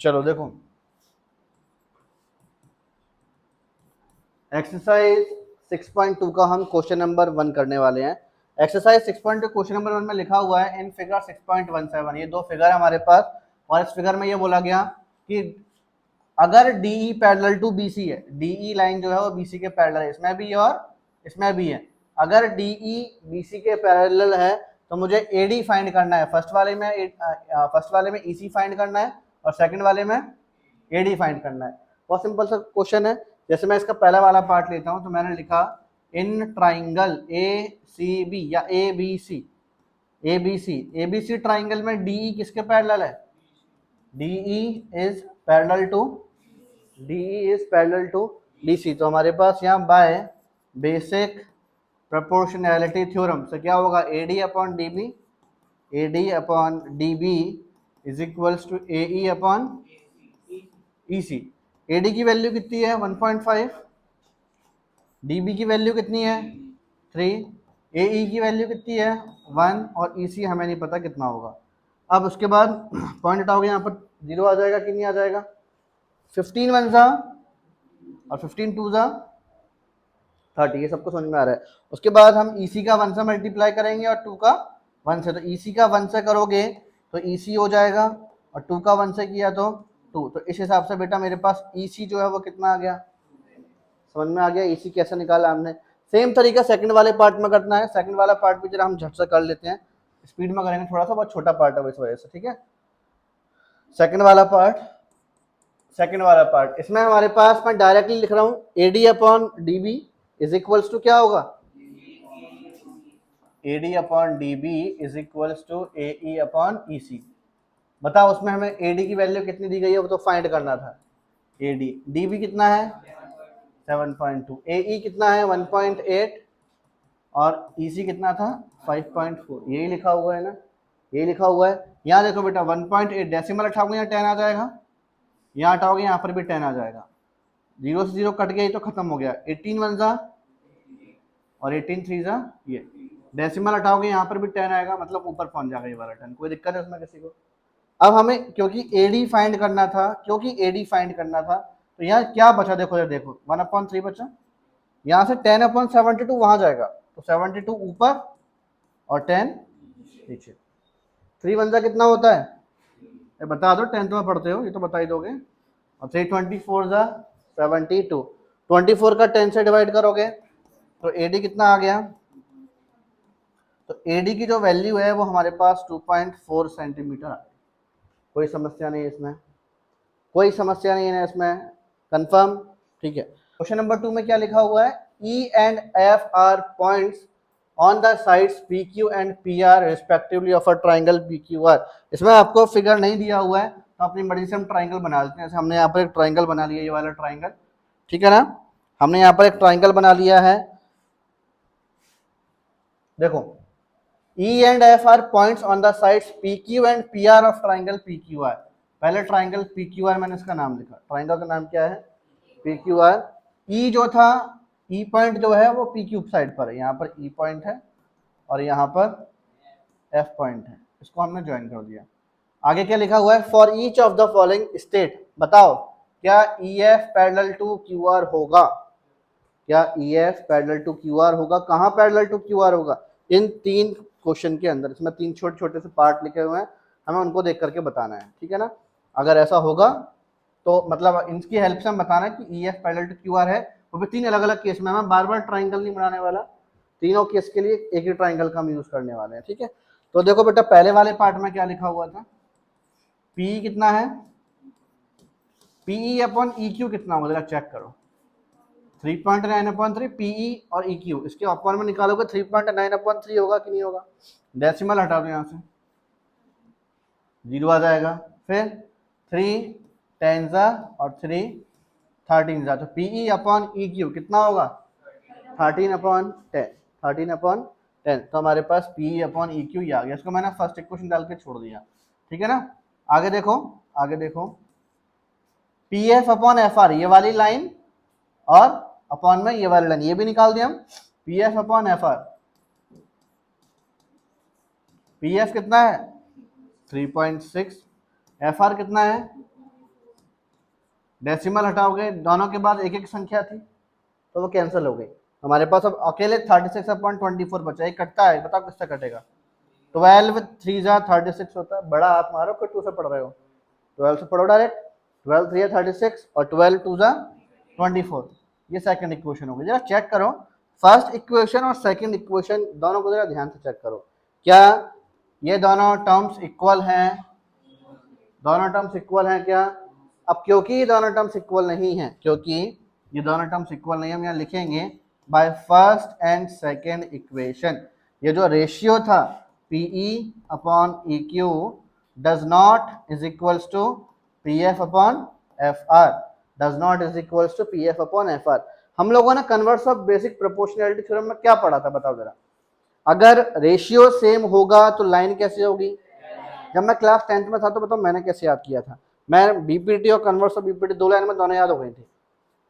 चलो देखो, एक्सरसाइज 6.2 का हम क्वेश्चन नंबर 1 करने वाले हैं। एक्सरसाइज 6.2 क्वेश्चन नंबर 1 में लिखा हुआ है इन फिगर 6.17, ये दो फिगर है हमारे पास, और इस फिगर में ये बोला गया कि अगर DE पैरेलल टू BC है, DE लाइन जो है वो BC के पैरेलल है, इसमें भी और इसमें भी है। अगर DE BC के पैरेलल है तो मुझे AD फाइंड करना है। फर्स्ट वाले में EC फाइंड करना है और सेकंड वाले में AD फाइंड करना है। बहुत सिंपल सा क्वेश्चन है। जैसे मैं इसका पहला वाला पार्ट लेता हूं तो मैंने लिखा इन ट्राइंगल ACB या ABC ट्राइंगल में DE किसके पैरेलल है? DE is parallel to BC। तो हमारे पास यहाँ बाय बेसिक प्रोपोर्शनैलिटी थ्योरम से क्या होगा, AD upon DB is equals to AE upon EC। AD की वैल्यू कितनी है 1.5, DB की वैल्यू कितनी है 3, AE की वैल्यू कितनी है 1 और EC हमें नहीं पता कितना होगा। अब उसके बाद पॉइंट हटाओगे, यहाँ पर 0 आ जाएगा कि नहीं आ जाएगा, 15 1 जा और 15 2 जा 30, ये सबको समझ में आ रहा है। उसके बाद हम EC का 1 से मल्टीप्लाई करेंगे और 2 का 1 से, तो EC का 1 से करोगे तो EC हो जाएगा और 2 का 1 से किया तो 2। तो इस हिसाब से बेटा मेरे पास EC जो है वो कितना आ गया, समझ में आ गया EC कैसे निकाला हमने। सेम तरीका सेकंड वाले पार्ट में करना है। सेकंड वाला पार्ट भी जरा हम झट से कर लेते हैं, स्पीड में करेंगे, थोड़ा सा बहुत छोटा पार्ट है इस वजह से, ठीक है। सेकंड वाला पार्ट इसमें हमारे पास मैं डायरेक्टली लिख रहा हूं AD upon DB is equals to क्या होगा, AD upon DB is equals to AE upon EC। बताओ उसमें हमें AD की वैल्यू कितनी दी गई है वो तो फाइंड करना था। DB कितना है 7.2, AE कितना है 1.8 और EC कितना था 5.4। यही लिखा हुआ है ना, यही लिखा हुआ है। यहाँ देखो बेटा 1.8 डेसिमल हटाओगे यहाँ 10 आ जाएगा, यहाँ हटाओगे यहाँ पर भी 10 आ जाएगा, 0 से 0 कट गया तो खत्म हो गया। 18 1 जा और 18 3 जा, ये डेसिमल हटाओगे यहाँ पर भी 10 आएगा, मतलब ऊपर पहुंच जाएगा ये वाला 10। कोई दिक्कत है उसमें किसी को? अब हमें क्योंकि AD फाइंड करना था तो यहाँ क्या बचा, देखो 1/3 बचा, यहाँ से 10/72 वहां जाएगा तो 72 ऊपर और 10 नीचे। 3 1 जा कितना होता है, ये बता दो, 10th में पढ़ते हो ये तो बता ही दोगे। और 3 जा 72, 24 का 10 से डिवाइड करोगे तो AD कितना आ गया, तो AD की जो वैल्यू है वो हमारे पास 2.4 सेंटीमीटर आ गई। कोई समस्या नहीं इसमें, कोई समस्या नहीं है इसमें, कंफर्म, ठीक है। क्वेश्चन नंबर 2 में क्या लिखा हुआ है, E and F are points on the sides PQ and PR respectively of a triangle PQR। इसमें आपको फिगर नहीं दिया हुआ है तो अपनी मर्जी से हम ट्राइंगल बना लेते हैं। जैसे हमने यहाँ पर एक ट्राइंगल बना लिया, ये वाला ट्राइंगल, ठीक है ना, हमने यहाँ पर एक ट्राइंगल बना लिया है। देखो E and F are points on the sides PQ and PR of triangle PQR। पहले ट्राइंगल PQR मैंने इसका नाम लिखा, ट्राइंगल का नाम क्या है PQR। E जो था, E पॉइंट जो है वो PQ साइड पर है, यहाँ पर E पॉइंट है और यहाँ पर F पॉइंट है, इसको हमने ज्वाइन कर दिया। आगे क्या लिखा हुआ है, for each of the following state, बताओ क्या EF पैरेलल टू QR होगा, क्या EF पैरेलल टू QR होगा, कहाँ पैरेलल टू QR होगा, इन 3 क्वेश्चन के अंदर। इसमें 3 छोटे छोटे से पार्ट लिखे हुए हैं, हमें उनको देख करके बताना है, ठीक है ना। अगर ऐसा होगा तो मतलब इनकी हेल्प से हम बताना है कि EF पैरेलल टू QR है। वो भी 3 अलग अलग केस में, मैं बार बार ट्राइंगल नहीं बनाने वाला, तीनों केस के लिए एक ही ट्राइंगल का हम यूज करने वाले हैं, ठीक है। तो देखो बेटा पहले वाले पार्ट में क्या लिखा हुआ था, PE कितना है, PE अपॉन EQ कितना होगा जरा चेक करो, 3.9/3 PE और EQ, इसके अपॉन में निकालोगे 3.9/3 होगा कि नहीं होगा। डेसिमल हटा दो यहाँ से, 0 आ जाएगा, फिर 3 10 और 3 13 तो PE अपॉन EQ कितना होगा 13/10। तो हमारे पास PE अपॉन EQ ही आ गया। इसको मैंने फर्स्ट इक्वेशन डाल के छोड़ दिया, ठीक है ना। आगे देखो PF अपॉन FR ये वाली लाइन और अपॉन में ये वाली लाइन, ये भी निकाल दिया हम। PF अपॉन FR, PF कितना है 3.6, FR कितना है डेसिमल हटाओगे, दोनों के बाद एक एक संख्या थी तो वो कैंसिल हो गई। हमारे पास अब अकेले 36/24 बचा, एक कटता है, बताओ किससे कटेगा? 12 3 जा 36 होता है, बड़ा आप मारो कि 2 से पढ़ रहे हो? 12 से पढ़ो डायरेक्ट, 12 3 36 और 12 2 जा 24। ये सेकंड इक्वेशन होगी। जरा चेक करो फर्स्ट इक्वेशन और सेकंड इक्वेशन दोनों को जरा ध्यान से चेक करो, क्या ये दोनों टर्म्स इक्वल हैं? दोनों टर्म्स इक्वल हैं क्या? अब क्योंकि ये दोनों टर्म्स इक्वल नहीं है, क्योंकि ये दोनों टर्म्स इक्वल नहीं है, हम यहाँ लिखेंगे by first and second equation ये जो रेशियो था PE upon EQ does not is equals to PF upon FR, does not is equals to PF upon FR। हम लोगों ने converse of basic proportionality theorem में क्या पढ़ा था, बताओ जरा? अगर रेशियो सेम होगा तो लाइन कैसे होगी? जब मैं क्लास 10th में था तो बताओ मैंने कैसे याद किया था? मैं बीपीटी और कन्वर्स ऑफ बीपीटी दो लाइन में दोनों याद हो गई थी।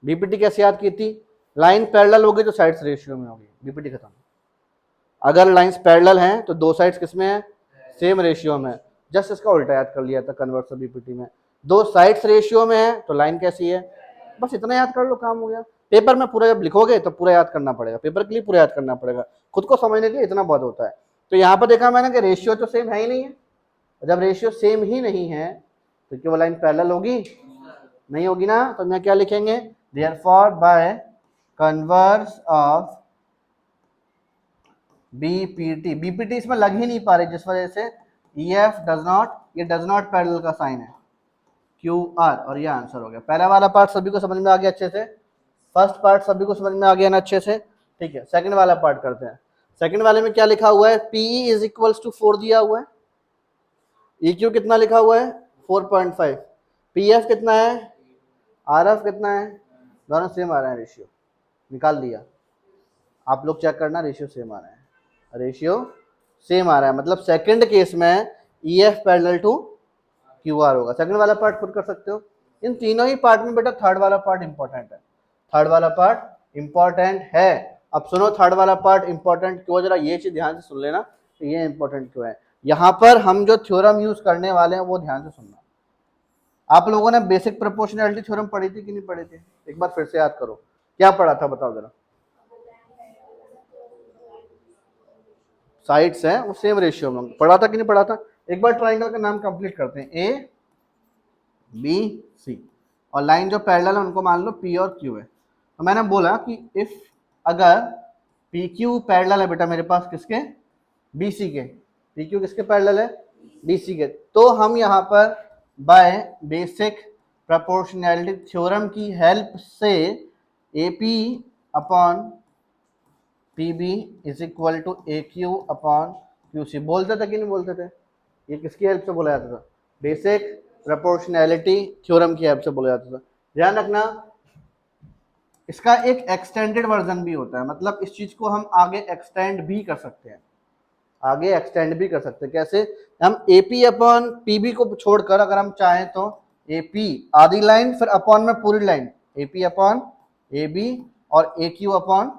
बीपीटी कैसे याद की थी? लाइन पैरेलल होगी तो साइड्स रेशियो में होगी, बीपीटी खत्म। अगर लाइंस पैरेलल हैं तो दो साइड्स किसमें है? सेम रेशियो में। जस्ट इसका उल्टा याद कर लिया था कन्वर्स ऑफ बीपीटी में, दो साइड्स रेशियो में है तो लाइन कैसी है? बस इतना याद कर लो, काम हो गया। पेपर में पूरा जब लिखोगे तो पूरा याद करना पड़ेगा, पेपर के लिए पूरा याद करना पड़ेगा, खुद को समझने के लिए इतना बहुत होता है। तो यहाँ पर देखा मैंने कि रेशियो तो सेम है ही नहीं है। जब रेशियो सेम ही नहीं है तो क्या वो लाइन पैरेलल होगी? नहीं होगी ना। तो मैं क्या लिखेंगे? Therefore by converse of BPT, BPT इसमें लग ही नहीं पा रही जिस वजह से EF डज नॉट, ये डज नॉट पैरेलल का साइन है QR, और ये आंसर हो गया। पहला वाला पार्ट सभी को समझ में आ गया अच्छे से? फर्स्ट पार्ट सभी को समझ में आ गया ना अच्छे से? ठीक है, सेकंड वाला पार्ट करते हैं। सेकंड वाले में क्या लिखा हुआ है? PE इज इक्वल्स टू 4 दिया हुआ है, EQ कितना लिखा हुआ है? 4.5, PF कितना है? RF कितना है? दोनों सेम आ रहे हैं, रेशियो निकाल दिया। आप लोग चेक करना, रेशियो सेम आ रहा है, रेशियो सेम आ रहा है, मतलब सेकंड केस में EF पैरेलल टू QR होगा। सेकंड वाला पार्ट खुद कर सकते हो। इन तीनों ही पार्ट में बेटा थर्ड वाला पार्ट इंपॉर्टेंट है, थर्ड वाला पार्ट इंपॉर्टेंट है। अब सुनो थर्ड वाला पार्ट इंपॉर्टेंट क्यों, जरा ये चीज ध्यान से सुन लेना, तो ये इंपॉर्टेंट क्यों है। यहाँ पर हम जो थ्योरम यूज करने वाले हैं वो ध्यान से सुनना। आप लोगों ने बेसिक प्रोपोर्शनैलिटी थ्योरम पढ़ी थी कि नहीं पढ़ी थी? एक बार फिर से याद करो, क्या पढ़ा था बताओ जरा? साइड्स हैं वो सेम रेशियो में, पढ़ा था कि नहीं पढ़ा था? एक बार ट्राइंगल का नाम कंप्लीट करते हैं, ABC, और लाइन जो पैरेलल है उनको मान लो P और Q है। तो मैंने बोला कि इफ अगर PQ पैरेलल है बेटा मेरे पास किसके? BC के। PQ किसके पैरेलल है? BC के। तो हम यहाँ पर बाय बेसिक प्रोपोर्शनैलिटी थ्योरम की हेल्प से AP upon PB is equal to AQ upon QC बोलते थे कि नहीं बोलते थे? ये किसकी हेल्प से बोला जाता था? बेसिक प्रोपोर्शनैलिटी थ्योरम की हेल्प से बोला जाता था। ध्यान रखना इसका एक एक्सटेंडेड वर्जन भी होता है, मतलब इस चीज को हम आगे एक्सटेंड भी कर सकते हैं, आगे एक्सटेंड भी कर सकते हैं। कैसे? हम AP अपॉन PB को छोड़कर अगर हम चाहें तो AP आधी लाइन फिर अपॉन में पूरी लाइन, AP अपॉन AB और AQ अपॉन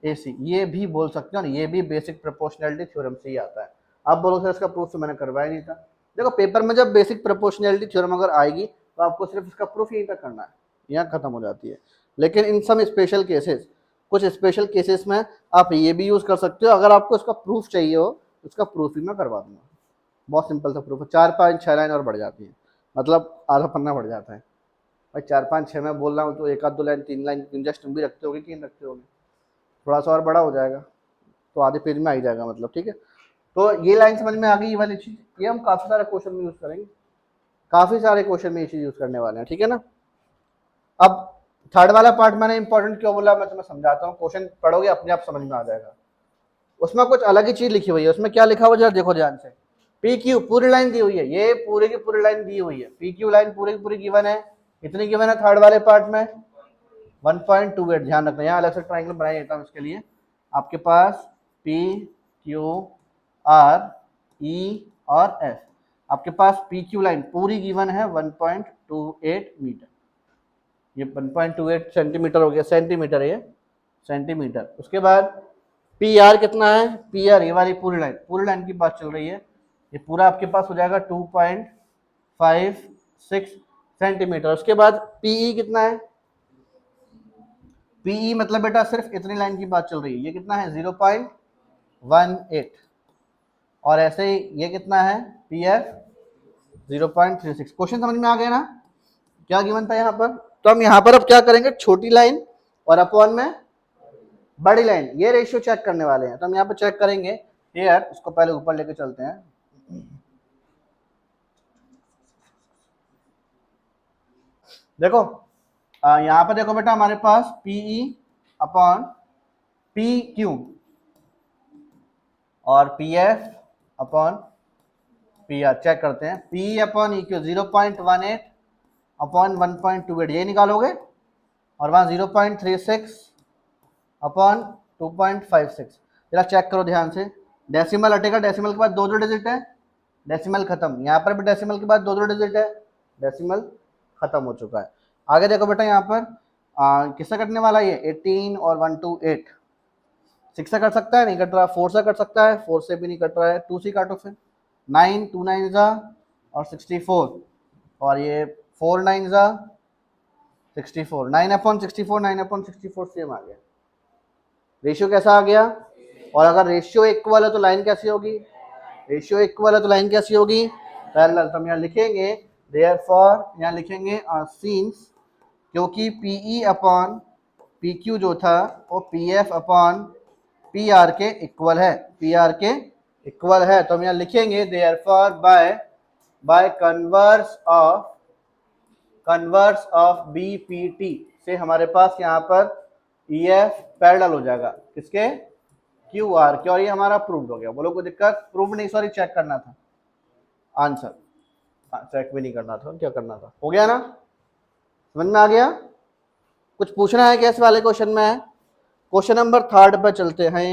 AC, ये भी बोल सकते हैं, और ये भी बेसिक प्रोपोर्शनैलिटी थ्योरम से ही आता है। आप बोलो सर इसका प्रूफ तो मैंने करवाया नहीं था। देखो पेपर में जब बेसिक प्रोपोर्शनैलिटी थ्योरम अगर आएगी तो आपको सिर्फ इसका प्रूफ यहीं तक करना है, यहाँ खत्म हो जाती है। लेकिन इन सम स्पेशल केसेस, कुछ स्पेशल केसेस में आप ये भी यूज कर सकते हो। अगर आपको इसका प्रूफ चाहिए हो उसका प्रूफ भी मैं करवा दूंगा, बहुत सिंपल सा प्रूफ है, 4 5 6 लाइन और बढ़ जाती है, मतलब आधा पन्ना बढ़ जाता है भाई। 4 5 6 में बोल रहा हूँ तो एक आध 2 लाइन 3 लाइन इंजस्ट भी रखते होगे कि नहीं रखते होगे? थोड़ा सा और बड़ा हो जाएगा तो आधे पेज में आ ही जाएगा, मतलब ठीक है। तो ये लाइन समझ में आ गई, ये वाली चीज, ये हम काफी सारे क्वेश्चन में यूज करेंगे, काफी सारे क्वेश्चन में ये चीज यूज करने वाले हैं, ठीक है ना। अब थर्ड वाला पार्ट मैंने इंपॉर्टेंट क्यों बोला मैं तुम्हें समझाता हूँ, क्वेश्चन पढ़ोगे अपने आप समझ में आ जाएगा। उसमें कुछ अलग ही चीज लिखी हुई है, उसमें क्या लिखा हुआ जरा देखो ध्यान से। PQ पूरी लाइन दी हुई है, ये पूरी की पूरी लाइन दी हुई है, PQ लाइन पूरी की पूरी गिवन है, इतनी गिवन है थर्ड वाले पार्ट में 1.28। ध्यान रखना, यहाँ अलग से ट्राइंगल बनाया जाता है इसके लिए। आपके पास P Q R E और F, आपके पास PQ लाइन पूरी गिवन है 1.28 मीटर, ये 1.28 सेंटीमीटर हो गया, सेंटीमीटर है ये, सेंटीमीटर। उसके बाद PR कितना है? PR ये वाली पूरी लाइन की बात चल रही है, ये पूरा आपके पास हो जाएगा 2.56 सेंटीमीटर। उसके बाद पीई कितना है, पीई मतलब बेटा सिर्फ इतनी लाइन की बात चल रही है, ये कितना है 0.18, और ऐसे ही ये कितना है पी एफ 0.36। क्वेश्चन समझ में आ गया ना, क्या गिवन था यहाँ पर। तो हम यहाँ पर अब क्या करेंगे, छोटी लाइन और अपॉन में बड़ी लाइन, ये रेशियो चेक करने वाले हैं। तो हम यहाँ पर चेक करेंगे हियर, इसको पहले ऊपर लेके चलते हैं। देखो यहाँ पर देखो बेटा हमारे पास पीई अपॉन पी क्यू और P F upon P R check करते हैं। P upon E Q 0.18 upon 1.28 ये निकालोगे, और वहाँ 0.36 अपॉन 2.56। जरा चेक करो ध्यान से, डेसिमल हटेगा, डेसिमल के बाद दो डिजिट है, डेसिमल खत्म। यहाँ पर भी डेसिमल के बाद दो डिजिट है, डेसिमल खत्म हो चुका है। आगे देखो बेटा यहाँ पर किससे कटने वाला है, ये 18 और 1 to 8 6 से कट सकता है, नहीं कट रहा। 4 से कट सकता है, 4 से भी नहीं कट रहा है। 2 से काटो फिर, 9 2 9 जा और 64, और ये 4 9 जा 64, 9/64 9/64 सेम आ गया। रेशियो कैसा आ गया, और अगर रेशियो इक्वल है तो लाइन कैसी होगी, रेशियो इक्वल है तो लाइन कैसी होगी, पैरेलल। तो हम यहाँ लिखेंगे देयरफॉर, यहाँ लिखेंगे सीन्स, क्योंकि पीई अपॉन पी क्यू जो था वो P F upon P R के इक्वल है, पी आर के इक्वल है। तो हम यहाँ लिखेंगे therefore by converse of B P T से हमारे पास यहाँ पर ई एफ पैरेलल हो जाएगा किसके, क्यू आर के, और ये हमारा प्रूव्ड हो गया। बोलो कोई दिक्कत, प्रूव नहीं सॉरी चेक करना था आंसर, चेक भी नहीं करना था, क्या करना था, हो गया ना, समझ में आ गया। कुछ पूछना है क्या इस वाले क्वेश्चन में, क्वेश्चन नंबर 3 पर चलते हैं।